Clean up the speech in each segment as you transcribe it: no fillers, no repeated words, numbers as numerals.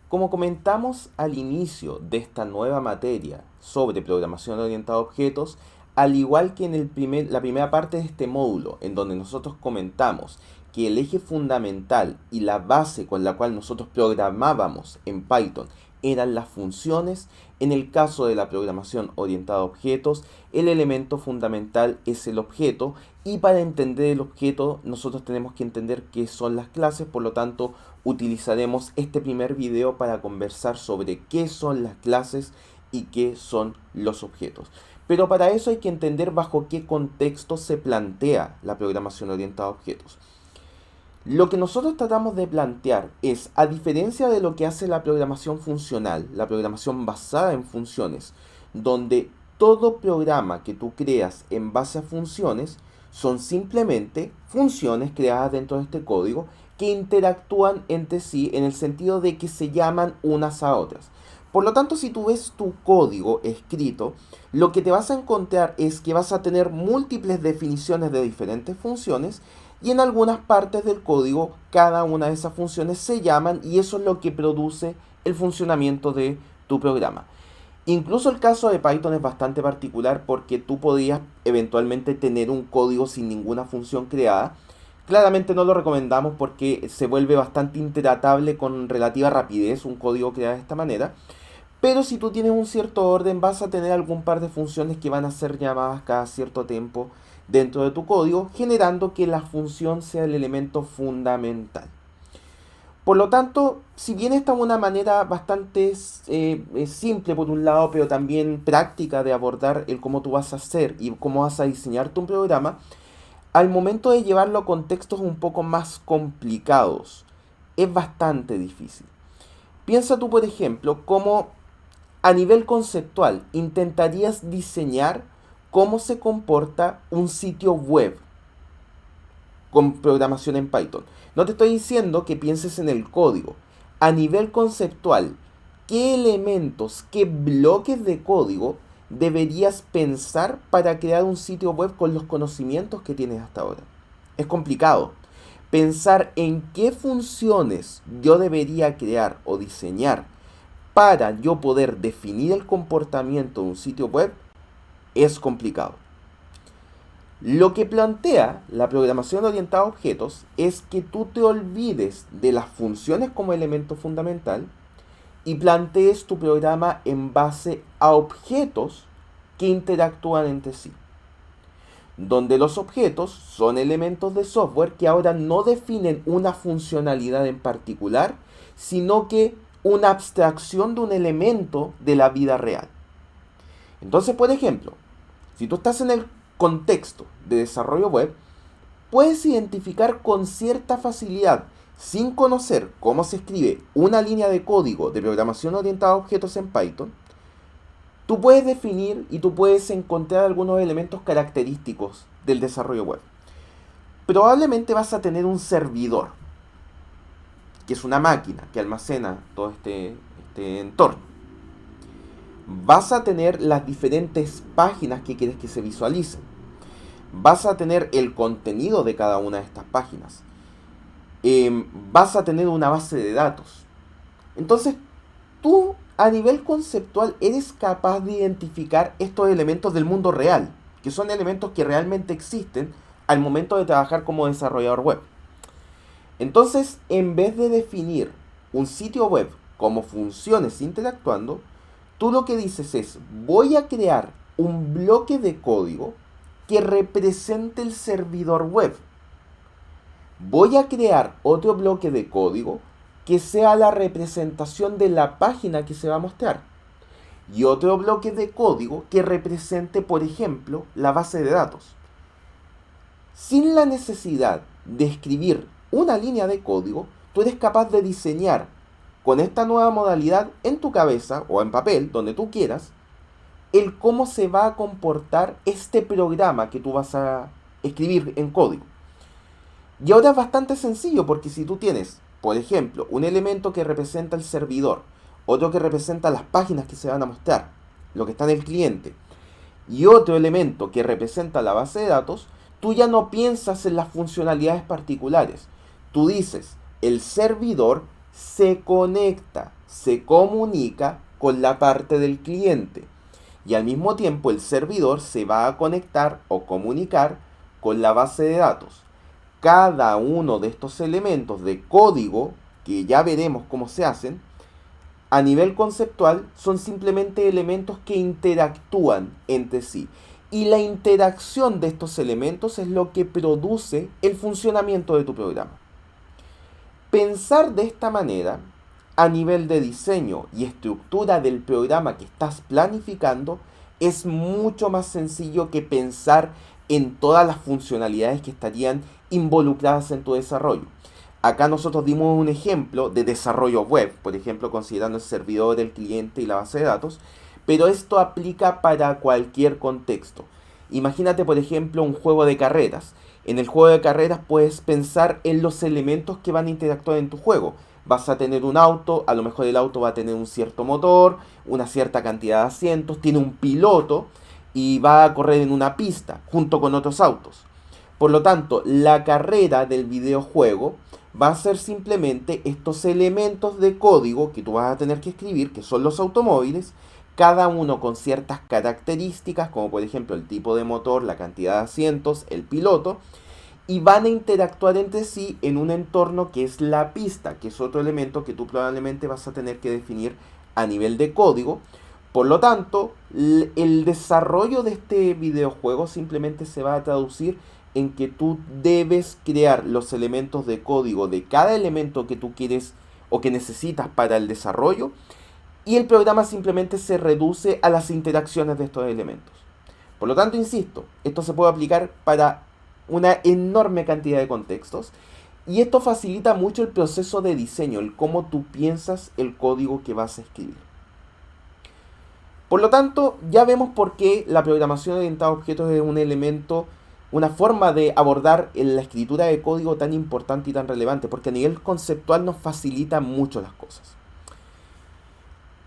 Como comentamos al inicio de esta nueva materia sobre programación orientada a objetos, al igual que en la primera parte de este módulo, en donde nosotros comentamos que el eje fundamental y la base con la cual nosotros programábamos en Python eran las funciones, en el caso de la programación orientada a objetos, el elemento fundamental es el objeto, y para entender el objeto nosotros tenemos que entender qué son las clases. Por lo tanto, utilizaremos este primer video para conversar sobre qué son las clases y qué son los objetos. Pero para eso hay que entender bajo qué contexto se plantea la programación orientada a objetos. Lo que nosotros tratamos de plantear es, a diferencia de lo que hace la programación funcional, la programación basada en funciones, donde todo programa que tú creas en base a funciones son simplemente funciones creadas dentro de este código que interactúan entre sí en el sentido de que se llaman unas a otras. Por lo tanto, si tú ves tu código escrito, lo que te vas a encontrar es que vas a tener múltiples definiciones de diferentes funciones, y en algunas partes del código cada una de esas funciones se llaman, y eso es lo que produce el funcionamiento de tu programa. Incluso el caso de Python es bastante particular porque tú podías eventualmente tener un código sin ninguna función creada. Claramente no lo recomendamos porque se vuelve bastante intratable con relativa rapidez un código creado de esta manera. Pero si tú tienes un cierto orden, vas a tener algún par de funciones que van a ser llamadas cada cierto tiempo dentro de tu código, generando que la función sea el elemento fundamental. Por lo tanto, si bien esta es una manera bastante simple por un lado, pero también práctica de abordar el cómo tú vas a hacer y cómo vas a diseñar tu programa, al momento de llevarlo a contextos un poco más complicados, es bastante difícil. Piensa tú, por ejemplo, cómo a nivel conceptual intentarías diseñar cómo se comporta un sitio web con programación en Python. No te estoy diciendo que pienses en el código. A nivel conceptual, ¿qué elementos, qué bloques de código deberías pensar para crear un sitio web con los conocimientos que tienes hasta ahora? Es complicado. Pensar en qué funciones yo debería crear o diseñar para yo poder definir el comportamiento de un sitio web es complicado. Lo que plantea la programación orientada a objetos es que tú te olvides de las funciones como elemento fundamental y plantees tu programa en base a objetos que interactúan entre sí, donde los objetos son elementos de software que ahora no definen una funcionalidad en particular, sino que una abstracción de un elemento de la vida real. Entonces, por ejemplo, si tú estás en el contexto de desarrollo web, puedes identificar con cierta facilidad, sin conocer cómo se escribe una línea de código de programación orientada a objetos en Python, tú puedes definir y tú puedes encontrar algunos elementos característicos del desarrollo web. Probablemente vas a tener un servidor, que es una máquina que almacena todo este entorno. Vas a tener las diferentes páginas que quieres que se visualicen. Vas a tener el contenido de cada una de estas páginas. Vas a tener una base de datos. Entonces, tú a nivel conceptual eres capaz de identificar estos elementos del mundo real, que son elementos que realmente existen al momento de trabajar como desarrollador web. Entonces, en vez de definir un sitio web como funciones interactuando, tú lo que dices es, voy a crear un bloque de código que represente el servidor web. Voy a crear otro bloque de código que sea la representación de la página que se va a mostrar. Y otro bloque de código que represente, por ejemplo, la base de datos. Sin la necesidad de escribir una línea de código, tú eres capaz de diseñar con esta nueva modalidad en tu cabeza o en papel, donde tú quieras, el cómo se va a comportar este programa que tú vas a escribir en código. Y ahora es bastante sencillo porque si tú tienes, por ejemplo, un elemento que representa el servidor, otro que representa las páginas que se van a mostrar, lo que está en el cliente, y otro elemento que representa la base de datos, tú ya no piensas en las funcionalidades particulares. Tú dices, el servidor se conecta, se comunica con la parte del cliente. Y al mismo tiempo el servidor se va a conectar o comunicar con la base de datos. Cada uno de estos elementos de código, que ya veremos cómo se hacen, a nivel conceptual son simplemente elementos que interactúan entre sí. Y la interacción de estos elementos es lo que produce el funcionamiento de tu programa. Pensar de esta manera, a nivel de diseño y estructura del programa que estás planificando, es mucho más sencillo que pensar en todas las funcionalidades que estarían involucradas en tu desarrollo. Acá nosotros dimos un ejemplo de desarrollo web, por ejemplo, considerando el servidor, el cliente y la base de datos, pero esto aplica para cualquier contexto. Imagínate, por ejemplo, un juego de carreras. En el juego de carreras puedes pensar en los elementos que van a interactuar en tu juego. Vas a tener un auto, a lo mejor el auto va a tener un cierto motor, una cierta cantidad de asientos, tiene un piloto y va a correr en una pista junto con otros autos. Por lo tanto, la carrera del videojuego va a ser simplemente estos elementos de código que tú vas a tener que escribir, que son los automóviles, cada uno con ciertas características, como por ejemplo el tipo de motor, la cantidad de asientos, el piloto, y van a interactuar entre sí en un entorno que es la pista, que es otro elemento que tú probablemente vas a tener que definir a nivel de código. Por lo tanto, el desarrollo de este videojuego simplemente se va a traducir en que tú debes crear los elementos de código de cada elemento que tú quieres o que necesitas para el desarrollo, y el programa simplemente se reduce a las interacciones de estos elementos. Por lo tanto, insisto, esto se puede aplicar para una enorme cantidad de contextos, y esto facilita mucho el proceso de diseño, el cómo tú piensas el código que vas a escribir. Por lo tanto, ya vemos por qué la programación orientada a objetos es un elemento, una forma de abordar la escritura de código tan importante y tan relevante, porque a nivel conceptual nos facilita mucho las cosas.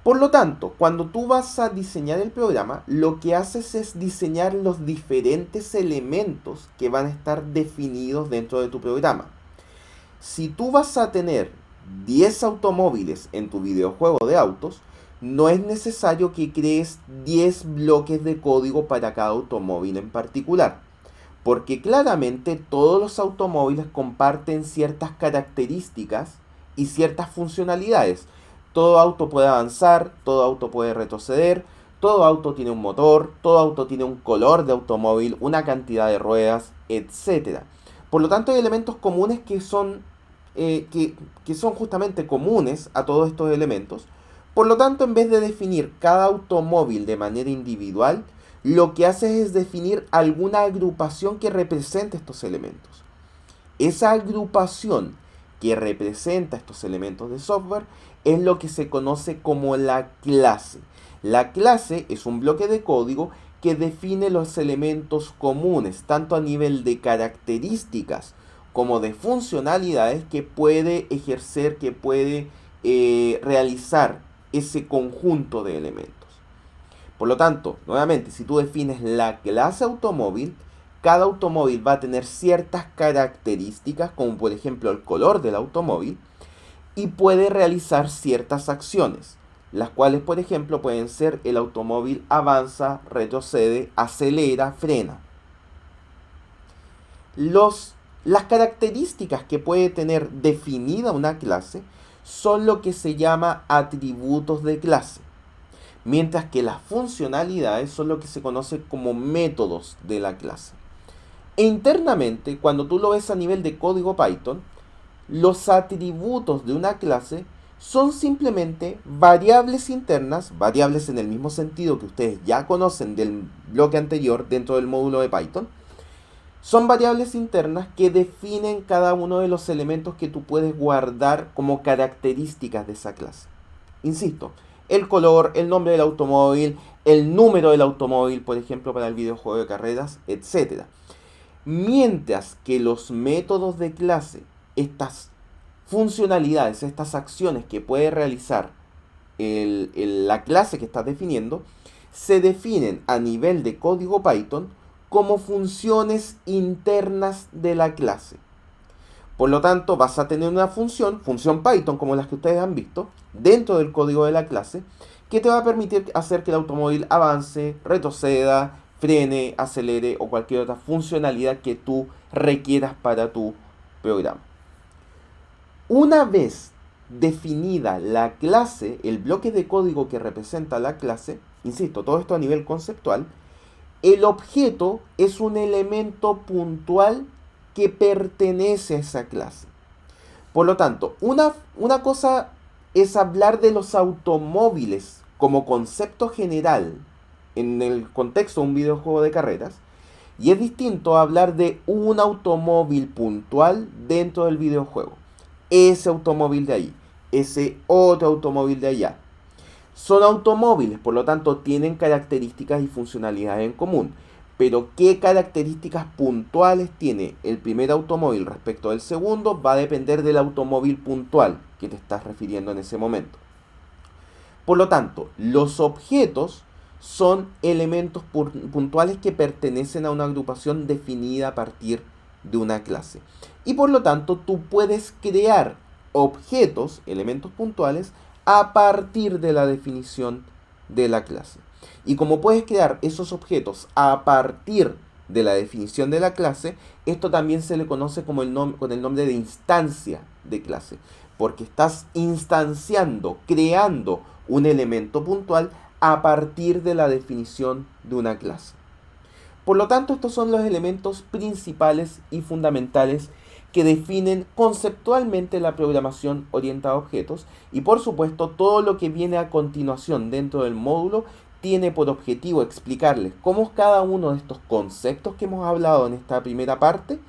Por lo tanto, cuando tú vas a diseñar el programa, lo que haces es diseñar los diferentes elementos que van a estar definidos dentro de tu programa. Si tú vas a tener 10 automóviles en tu videojuego de autos, no es necesario que crees 10 bloques de código para cada automóvil en particular, porque claramente todos los automóviles comparten ciertas características y ciertas funcionalidades. Todo auto puede avanzar, todo auto puede retroceder, todo auto tiene un motor, todo auto tiene un color de automóvil, una cantidad de ruedas, etc. Por lo tanto, hay elementos comunes que son justamente comunes a todos estos elementos. Por lo tanto, en vez de definir cada automóvil de manera individual, lo que haces es definir alguna agrupación que represente estos elementos. Esa agrupación que representa estos elementos de software es lo que se conoce como la clase. La clase es un bloque de código que define los elementos comunes, tanto a nivel de características como de funcionalidades que puede ejercer, que puede realizar ese conjunto de elementos. Por lo tanto, nuevamente, si tú defines la clase automóvil, cada automóvil va a tener ciertas características, como por ejemplo el color del automóvil, y puede realizar ciertas acciones, las cuales por ejemplo pueden ser: el automóvil avanza, retrocede, acelera, frena. Las características que puede tener definida una clase son lo que se llama atributos de clase, mientras que las funcionalidades son lo que se conoce como métodos de la clase. E internamente, cuando tú lo ves a nivel de código Python, los atributos de una clase son simplemente variables internas, variables en el mismo sentido que ustedes ya conocen del bloque anterior dentro del módulo de Python. Son variables internas que definen cada uno de los elementos que tú puedes guardar como características de esa clase. Insisto, el color, el nombre del automóvil, el número del automóvil, por ejemplo, para el videojuego de carreras, etc. Mientras que los métodos de clase, estas funcionalidades, estas acciones que puede realizar la clase que estás definiendo, se definen a nivel de código Python como funciones internas de la clase. Por lo tanto, vas a tener una función Python como las que ustedes han visto, dentro del código de la clase, que te va a permitir hacer que el automóvil avance, retroceda, frene, acelere o cualquier otra funcionalidad que tú requieras para tu programa. Una vez definida la clase, el bloque de código que representa la clase, insisto, todo esto a nivel conceptual, el objeto es un elemento puntual que pertenece a esa clase. Por lo tanto, una cosa es hablar de los automóviles como concepto general en el contexto de un videojuego de carreras, y es distinto a hablar de un automóvil puntual dentro del videojuego. Ese automóvil de ahí, ese otro automóvil de allá. Son automóviles, por lo tanto tienen características y funcionalidades en común. Pero qué características puntuales tiene el primer automóvil respecto del segundo va a depender del automóvil puntual que te estás refiriendo en ese momento. Por lo tanto, los objetos son elementos puntuales que pertenecen a una agrupación definida a partir de una clase. Y por lo tanto, tú puedes crear objetos, elementos puntuales, a partir de la definición de la clase. Y como puedes crear esos objetos a partir de la definición de la clase, esto también se le conoce como con el nombre de instancia de clase, porque estás instanciando, creando un elemento puntual a partir de la definición de una clase. Por lo tanto, estos son los elementos principales y fundamentales que definen conceptualmente la programación orientada a objetos, y por supuesto todo lo que viene a continuación dentro del módulo tiene por objetivo explicarles cómo cada uno de estos conceptos que hemos hablado en esta primera parte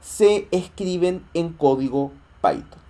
se escriben en código Python.